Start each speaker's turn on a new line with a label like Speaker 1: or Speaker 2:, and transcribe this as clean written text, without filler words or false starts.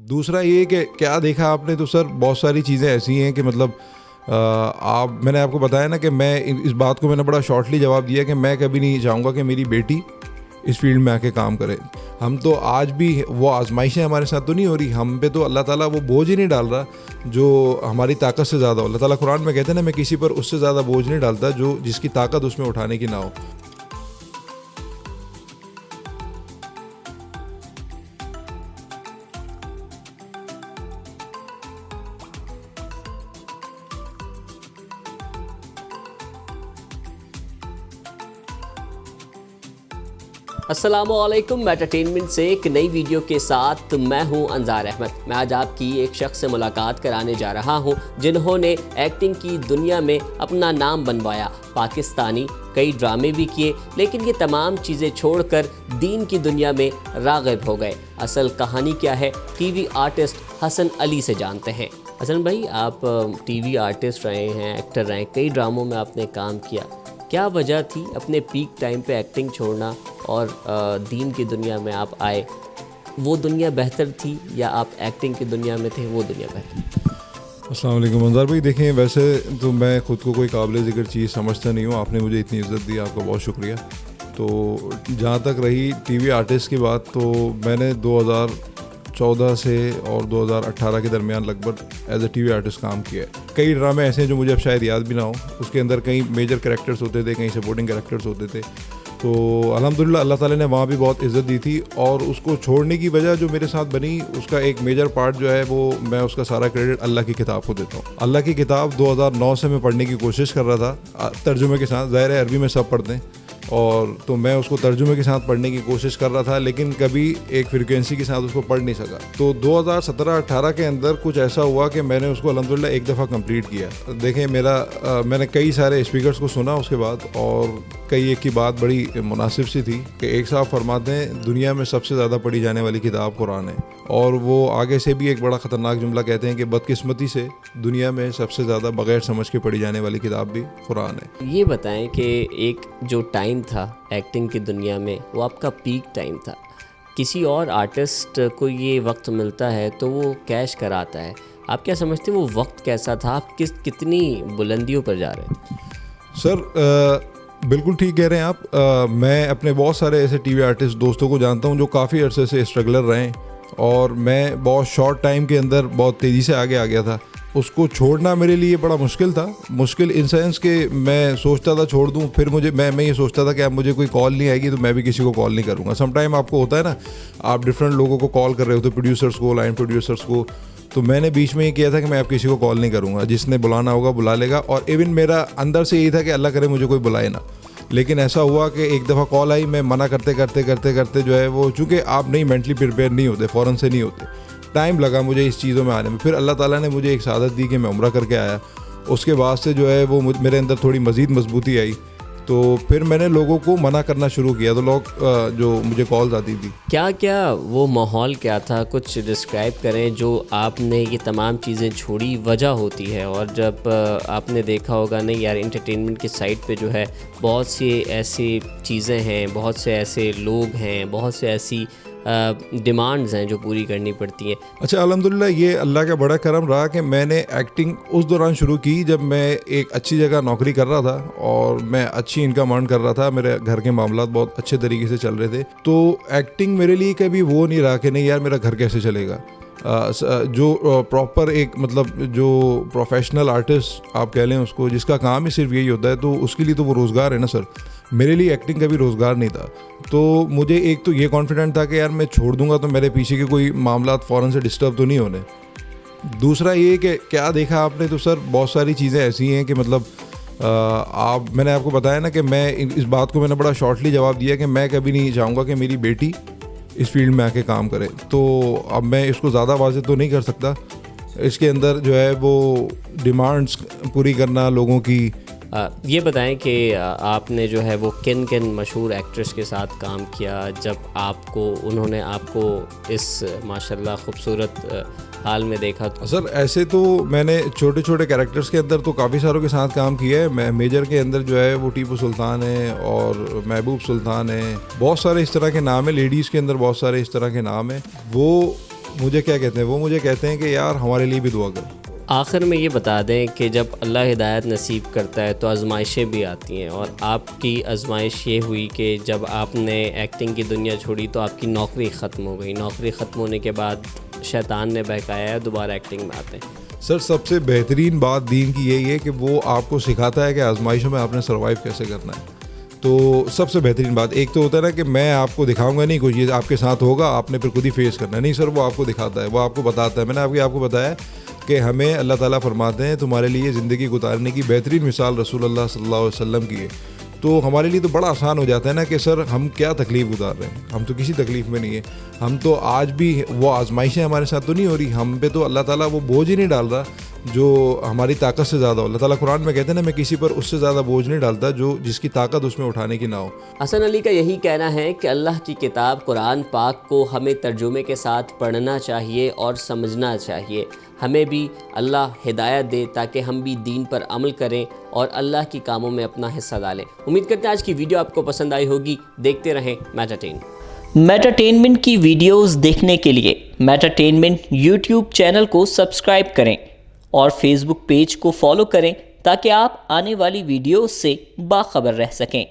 Speaker 1: दूसरा ये कि क्या देखा आपने, तो सर बहुत सारी चीज़ें ऐसी हैं कि मतलब मैंने आपको बताया ना कि मैं इस बात को मैंने बड़ा शॉर्टली जवाब दिया कि मैं कभी नहीं चाहूँगा कि मेरी बेटी इस फील्ड में आके काम करे। हम तो आज भी वो आजमाइशें हमारे साथ तो नहीं हो रही, हम पे तो अल्लाह ताला वो बोझ ही नहीं डाल रहा जो हमारी ताकत से ज़्यादा हो। अल्लाह ताला कुरान में कहते हैं ना, मैं किसी पर उससे ज़्यादा बोझ नहीं डालता जो जिसकी ताकत उसमें उठाने की ना हो।
Speaker 2: अस्सलामुअलैकुम। एंटरटेनमेंट से एक नई वीडियो के साथ मैं हूं अंजार अहमद। मैं आज आपकी एक शख्स से मुलाकात कराने जा रहा हूं जिन्होंने एक्टिंग की दुनिया में अपना नाम बनवाया। पाकिस्तानी कई ड्रामे भी किए, लेकिन ये तमाम चीज़ें छोड़कर दीन की दुनिया में राग़िब हो गए। असल कहानी क्या है, टीवी आर्टिस्ट हसन अली से जानते हैं। हसन भाई, आप टीवी आर्टिस्ट रहे हैं, एक्टर रहे हैं, कई ड्रामों में आपने काम किया। क्या वजह थी अपने पीक टाइम पे एक्टिंग छोड़ना और दीन की दुनिया में आप आए? वो दुनिया बेहतर थी या आप एक्टिंग की दुनिया में थे, वो दुनिया बेहतर?
Speaker 1: अस्सलाम वालेकुम अंजार भाई। देखें, वैसे तो मैं ख़ुद को कोई काबिल ज़िक्र चीज़ समझता नहीं हूँ। आपने मुझे इतनी इज़्ज़त दी, आपका बहुत शुक्रिया। तो जहाँ तक रही टीवी आर्टिस्ट की बात, तो मैंने 2014 से और 2018 के दरमियान लगभग एज ए टीवी आर्टिस्ट काम किया है। कई ड्रामे ऐसे हैं जो मुझे अब शायद याद भी ना हो। उसके अंदर कई मेजर कैरेक्टर्स होते थे, कई सपोर्टिंग कैरेक्टर्स होते थे। तो अल्हम्दुलिल्लाह अल्लाह ताला ने वहाँ भी बहुत इज़्ज़त दी थी, और उसको छोड़ने की वजह जो मेरे साथ बनी, उसका एक मेजर पार्ट जो है वो मैं उसका सारा क्रेडिट अल्लाह की किताब को देता हूँ। अल्लाह की किताब 2009 से मैं पढ़ने की कोशिश कर रहा था तर्जुमे के साथ। ज़ाहिर है अरबी में सब पढ़ते हैं, और तो मैं उसको तर्जुमे के साथ पढ़ने की कोशिश कर रहा था, लेकिन कभी एक फ्रीक्वेंसी के साथ उसको पढ़ नहीं सका। तो 2017-18 के अंदर कुछ ऐसा हुआ कि मैंने उसको अल्हम्दुलिल्लाह एक दफ़ा कंप्लीट किया। देखें, मैंने कई सारे स्पीकर्स को सुना उसके बाद, और कई एक की बात बड़ी मुनासिब सी थी कि एक साहब फरमाते हैं दुनिया में सबसे ज़्यादा पढ़ी जाने वाली किताब कुरान है, और वो आगे से भी एक बड़ा ख़तरनाक जुमला कहते हैं कि बदकिस्मती से दुनिया में सबसे ज़्यादा बग़ैर समझ के पढ़ी जाने वाली किताब भी कुरान है।
Speaker 2: ये बताएं कि एक जो टाइम था एक्टिंग की दुनिया में, वो आपका पीक टाइम था। किसी और आर्टिस्ट को ये वक्त मिलता है तो वो कैश कराता है। आप क्या समझते हैं वो वक्त कैसा था? आप कितनी बुलंदियों पर जा रहे थे?
Speaker 1: सर बिल्कुल ठीक कह रहे हैं आप। मैं अपने बहुत सारे ऐसे टीवी आर्टिस्ट दोस्तों को जानता हूं जो काफ़ी अरसे से स्ट्रगलर रहे हैं, और मैं बहुत शॉर्ट टाइम के अंदर बहुत तेज़ी से आगे आ गया था। उसको छोड़ना मेरे लिए बड़ा मुश्किल था। मुश्किल इन सेंस कि मैं सोचता था छोड़ दूं, फिर मैं ये सोचता था कि अब मुझे कोई कॉल नहीं आएगी तो मैं भी किसी को कॉल नहीं करूंगा। सम टाइम आपको होता है ना, आप डिफरेंट लोगों को कॉल कर रहे हो, तो प्रोड्यूसर्स को, लाइन प्रोड्यूसर्स को। तो मैंने बीच में ये किया था कि मैं अब किसी को कॉल नहीं करूँगा, जिसने बुलाना होगा बुला लेगा। और इवन मेरा अंदर से यही था कि अल्लाह करे मुझे कोई बुलाए ना। लेकिन ऐसा हुआ कि एक दफ़ा कॉल आई, मैं मना करते करते जो है वो, चूँकि आप नहीं मेंटली प्रिपेयर नहीं होते, फ़ौरन से नहीं होते, टाइम लगा मुझे इस चीज़ों में आने में। फिर अल्लाह ताला ने मुझे एक सादत दी कि मैं उम्रा करके आया। उसके बाद से जो है वो मेरे अंदर थोड़ी मज़ीद मजबूती आई। तो फिर मैंने लोगों को मना करना शुरू किया, तो लोग जो मुझे कॉल्स आती थी।
Speaker 2: क्या वो माहौल क्या था, कुछ डिस्क्राइब करें जो आपने ये तमाम चीज़ें छोड़ी, वजह होती है। और जब आपने देखा होगा नहीं यार, एंटरटेनमेंट की साइड पे जो है बहुत सी ऐसी चीज़ें हैं, बहुत से ऐसे लोग हैं, बहुत से ऐसी डिमांड्स हैं जो पूरी करनी पड़ती हैं।
Speaker 1: अच्छा, अल्हम्दुलिल्लाह ये अल्लाह का बड़ा करम रहा कि मैंने एक्टिंग उस दौरान शुरू की जब मैं एक अच्छी जगह नौकरी कर रहा था और मैं अच्छी इनकम अर्न कर रहा था। मेरे घर के मामलात बहुत अच्छे तरीके से चल रहे थे। तो एक्टिंग मेरे लिए कभी वो नहीं रहा कि नहीं यार मेरा घर कैसे चलेगा। जो प्रॉपर एक मतलब जो प्रोफेशनल आर्टिस्ट आप कह लें उसको, जिसका काम ही सिर्फ यही होता है, तो उसके लिए तो वो रोज़गार है ना सर। मेरे लिए एक्टिंग कभी रोज़गार नहीं था। तो मुझे एक तो ये कॉन्फिडेंट था कि यार मैं छोड़ दूंगा तो मेरे पीछे के कोई मामलात फ़ौरन से डिस्टर्ब तो नहीं होने। दूसरा ये कि क्या देखा आपने, तो सर बहुत सारी चीज़ें ऐसी हैं कि मतलब मैंने आपको बताया ना कि मैं इस बात को मैंने बड़ा शॉर्टली जवाब दिया कि मैं कभी नहीं चाहूँगा कि मेरी बेटी इस फील्ड में आके काम करे। तो अब मैं इसको ज़्यादा वाज़ेह तो नहीं कर सकता। इसके अंदर जो है वो डिमांड्स पूरी करना लोगों की।
Speaker 2: ये बताएं कि आपने जो है वो किन किन मशहूर एक्ट्रेस के साथ काम किया जब उन्होंने आपको इस माशाल्लाह खूबसूरत हाल में देखा? तो
Speaker 1: सर ऐसे तो मैंने छोटे छोटे कैरेक्टर्स के अंदर तो काफ़ी सारों के साथ काम किया है। मैं मेजर के अंदर जो है वो टीपू सुल्तान है और महबूब सुल्तान है, बहुत सारे इस तरह के नाम है। लेडीज़ के अंदर बहुत सारे इस तरह के नाम है। वो मुझे क्या कहते हैं, वो मुझे कहते हैं कि यार हमारे लिए भी दुआ कर।
Speaker 2: आखिर में ये बता दें कि जब अल्लाह हिदायत नसीब करता है तो आजमाइशें भी आती हैं, और आपकी आजमाइश ये हुई कि जब आपने एक्टिंग की दुनिया छोड़ी तो आपकी नौकरी ख़त्म हो गई। नौकरी ख़त्म होने के बाद शैतान ने बहकाया है, दोबारा एक्टिंग में आते हैं।
Speaker 1: सर सबसे बेहतरीन बात दीन की यही है कि वो आपको सिखाता है कि आजमाइशों में आपने सर्वाइव कैसे करना है। तो सबसे बेहतरीन बात एक तो होता है ना कि मैं आपको दिखाऊंगा नहीं, कुछ ये आपके साथ होगा, आपने फिर खुद ही फेस करना है। नहीं सर, वो आपको दिखाता है, वो आपको बताता है। मैंने आपको बताया कि हमें अल्लाह ताला फरमाते हैं तुम्हारे लिए ज़िंदगी गुजारने की बेहतरीन मिसाल रसूलुल्लाह सल्लल्लाहु अलैहि वसल्लम की है। तो हमारे लिए तो बड़ा आसान हो जाता है ना कि सर हम क्या तकलीफ़ गुजार रहे हैं, हम तो किसी तकलीफ़ में नहीं है। हम तो आज भी वो आजमाइशें हमारे साथ तो नहीं हो रही, हम पे तो अल्लाह ताला वो बोझ ही नहीं डाल रहा जो हमारी ताकत से ज़्यादा हो। अल्लाह ताला कुरान में कहते हैं ना, मैं किसी पर उससे ज़्यादा बोझ नहीं डालता जो जिसकी ताकत उसमें उठाने की ना हो।
Speaker 2: हसन अली का यही कहना है कि अल्लाह की किताब कुरान पाक को हमें तर्जुमे के साथ पढ़ना चाहिए और समझना चाहिए। हमें भी अल्लाह हिदायत दे ताकि हम भी दीन पर अमल करें और अल्लाह की कामों में अपना हिस्सा डालें। उम्मीद करते हैं आज की वीडियो आपको पसंद आई होगी। देखते रहें मेटाटेन।
Speaker 3: मेटाटेनमेंट की वीडियोस देखने के लिए मेटाटेनमेंट यूट्यूब चैनल को सब्सक्राइब करें और फेसबुक पेज को फॉलो करें ताकि आप आने वाली वीडियोस से बाखबर रह सकें।